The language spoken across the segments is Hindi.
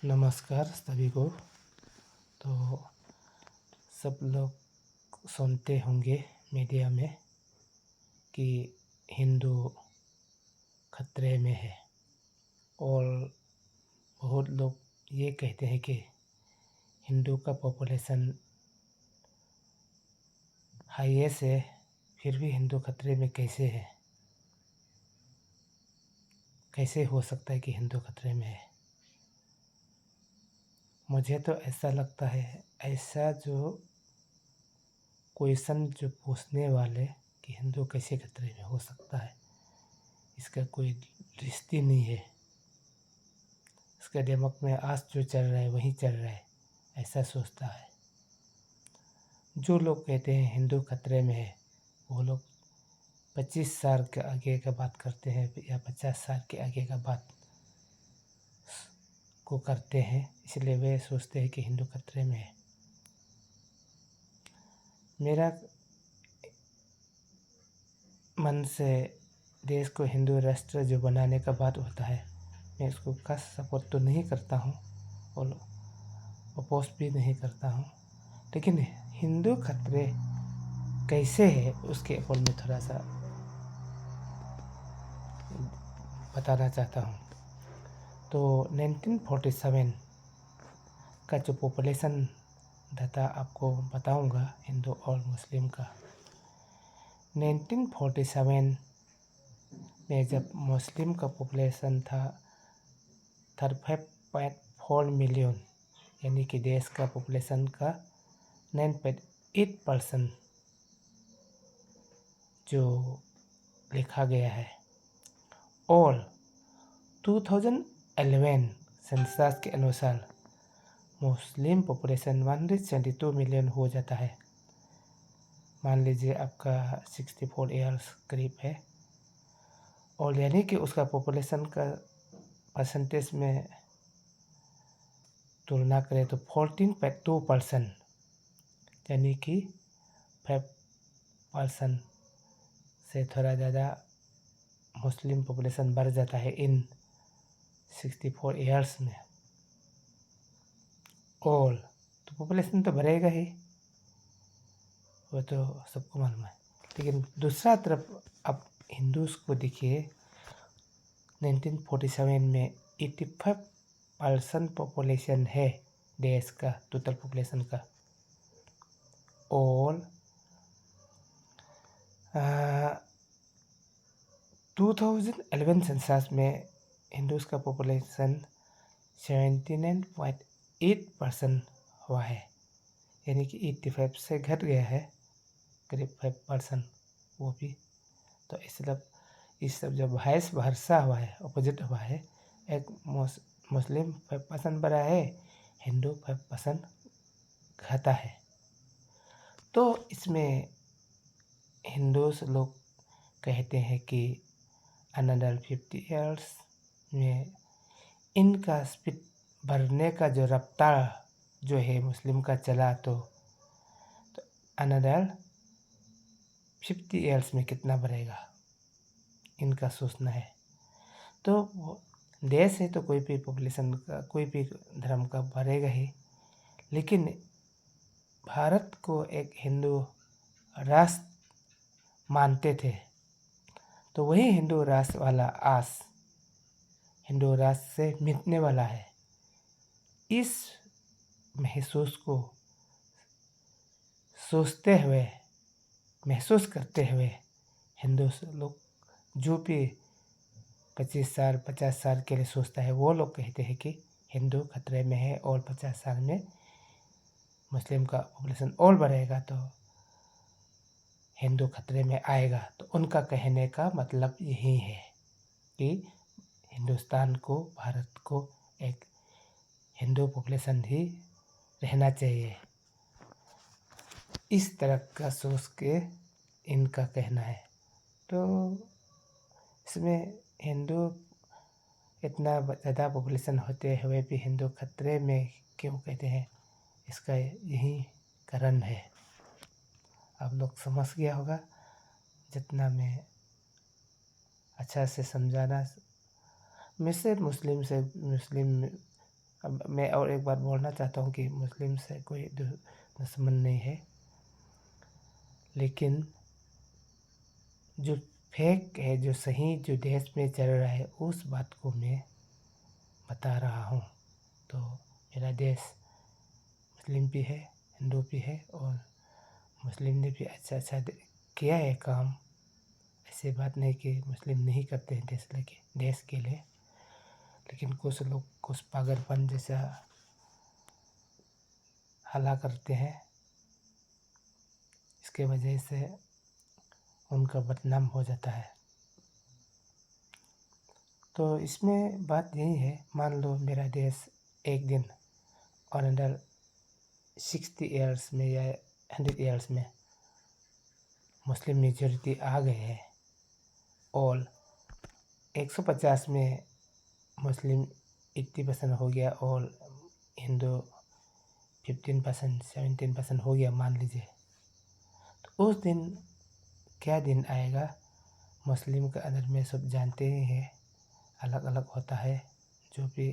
नमस्कार सभी को। तो सब लोग सुनते होंगे मीडिया में कि हिंदू खतरे में है, और बहुत लोग ये कहते हैं कि हिंदू का पॉपुलेशन हाईएस्ट है, फिर भी हिंदू खतरे में कैसे है, कैसे हो सकता है कि हिंदू खतरे में है। मुझे तो ऐसा लगता है, ऐसा जो क्वेश्चन जो पूछने वाले कि हिंदू कैसे खतरे में हो सकता है, इसका कोई दृष्टि नहीं है। इसके दिमाग में आज जो चल रहा है वही चल रहा है, ऐसा सोचता है। जो लोग कहते हैं हिंदू खतरे में है, वो लोग 25 साल के आगे का बात करते हैं या 50 साल के आगे का बात को करते हैं, इसलिए वे सोचते हैं कि हिंदू खतरे में है। मेरा मन से देश को हिंदू राष्ट्र जो बनाने का बात होता है, मैं इसको खास सपोर्ट तो नहीं करता हूँ और अपोज भी नहीं करता हूँ, लेकिन हिंदू खतरे कैसे है उसके ऊपर मैं थोड़ा सा बताना चाहता हूँ। तो 1947 का जो पॉपुलेशन डाटा आपको बताऊंगा हिंदू और मुस्लिम का। 1947 में जब मुस्लिम का पॉपुलेशन था 35.4 मिलियन, यानी कि देश का पॉपुलेशन का 9.8% जो लिखा गया है। और 2011 सेंसस के अनुसार मुस्लिम पॉपुलेशन 172 मिलियन हो जाता है। मान लीजिए आपका 64 ईयर्स करीब है, और यानी कि उसका पॉपुलेशन का परसेंटेज में तुलना करें तो 14.2%, यानी कि 5% से थोड़ा ज़्यादा मुस्लिम पॉपुलेशन बढ़ जाता है इन 64 ईयर्स में। और तो पॉपुलेशन तो बढ़ेगा ही, वो तो सबको मालूम है। लेकिन दूसरा तरफ आप हिंदूज को देखिए, 1947 में 85% पॉपुलेशन है देश का टोटल पॉपुलेशन का। और 2011 सेंसस में हिंदूज का पॉपुलेशन 79.8% हुआ है, यानी कि 85 से घट गया है करीब 5%, वो भी। तो इस सब जब वाइस वर्सा हुआ है, अपोजिट हुआ है, एक मुस्लिम 5% बढ़ा है, हिंदू 5% घटा है। तो इसमें हिंदूज लोग कहते हैं कि अनदर 50 ईयर्स में इनका स्पीड बढ़ने का जो रफ्तार जो है मुस्लिम का चला, तो अनदर 50 ईयर्स में कितना बढ़ेगा, इनका सोचना है। तो देश है तो कोई भी पॉपुलेशन का, कोई भी धर्म का बढ़ेगा ही, लेकिन भारत को एक हिंदू राष्ट्र मानते थे, तो वही हिंदू राष्ट्र वाला आस हिंदू राष्ट्र से मिटने वाला है। इस महसूस को सोचते हुए, महसूस करते हुए हिंदू लोग जो भी 25 साल 50 साल के लिए सोचता है, वो लोग कहते हैं कि हिंदू खतरे में है, और 50 साल में मुस्लिम का पॉपुलेशन और बढ़ेगा तो हिंदू खतरे में आएगा। तो उनका कहने का मतलब यही है कि हिंदुस्तान को, भारत को एक हिंदू पॉपुलेशन ही रहना चाहिए। इस तरह का सोच के इनका कहना है। तो इसमें हिंदू इतना ज़्यादा पॉपुलेशन होते हुए भी हिंदू खतरे में क्यों कहते हैं, इसका यही कारण है। आप लोग समझ गया होगा, जितना मैं अच्छा से समझाना। मैं से मुस्लिम अब मैं और एक बार बोलना चाहता हूँ कि मुस्लिम से कोई दुश्मन नहीं है, लेकिन जो फेक है, जो सही जो देश में चल रहा है, उस बात को मैं बता रहा हूँ। तो मेरा देश मुस्लिम भी है, हिंदू भी है, और मुस्लिम ने भी अच्छा अच्छा किया है काम। ऐसी बात नहीं कि मुस्लिम नहीं करते हैं देश के लिए, लेकिन कुछ लोग कुछ पागलपन जैसा हल्ला करते हैं, इसके वजह से उनका बदनाम हो जाता है। तो इसमें बात यही है, मान लो मेरा देश एक दिन और अंडर 60 ईयर्स में या 100 ईयर्स में मुस्लिम मेजॉरिटी आ गए हैं, और 150 में मुस्लिम 80% हो गया और हिंदू 15% 17% हो गया मान लीजिए। तो उस दिन क्या दिन आएगा, मुस्लिम के अंदर में सब जानते ही हैं, अलग अलग होता है। जो भी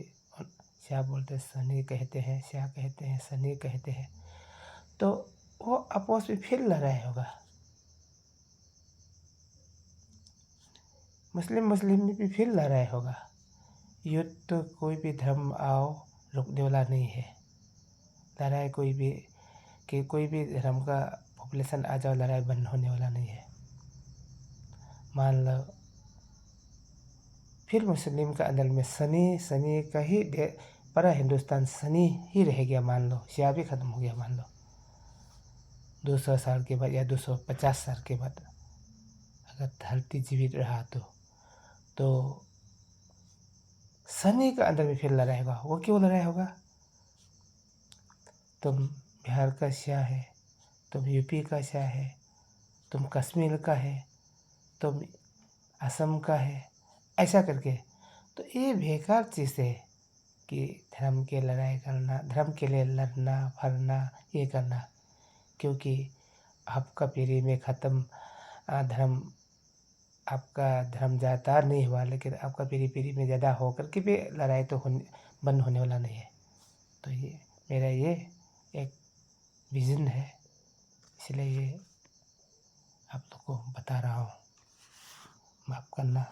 शाह बोलते हैं, सनी कहते हैं, शाह कहते हैं, सनी कहते हैं, तो वो आपस में फिर लड़ाई होगा। मुस्लिम में भी फिर लड़ाई होगा। युद्ध तो कोई भी धर्म आओ रुकने वाला नहीं है। लड़ाई कोई भी धर्म का पॉपुलेशन आ जाओ, लड़ाई बंद होने वाला नहीं है। मान लो फिर मुस्लिम का अंदर में सनी का ही पूरा हिंदुस्तान सनी ही रह गया, मान लो शिया भी ख़त्म हो गया, मान लो 200 साल के बाद या 250 साल के बाद अगर धरती जीवित रहा तो सनी का अंदर में फिर लड़ाई होगा। वो क्यों लड़ाई होगा? तुम बिहार का शाह है, तुम यूपी का शाह है, तुम कश्मीर का है, तुम असम का है, ऐसा करके। तो ये बेकार चीज़ है कि धर्म के लड़ाई करना, धर्म के लिए लड़ना फरना, ये करना। क्योंकि आपका पीढ़ी में ख़त्म धर्म, आपका धर्म ज़्यादा नहीं हुआ, लेकिन आपका पीढ़ी में ज़्यादा हो करके भी लड़ाई तो बंद होने वाला नहीं है। तो ये मेरा ये एक विज़न है, इसलिए ये आप लोग को बता रहा हूँ। माफ़ करना।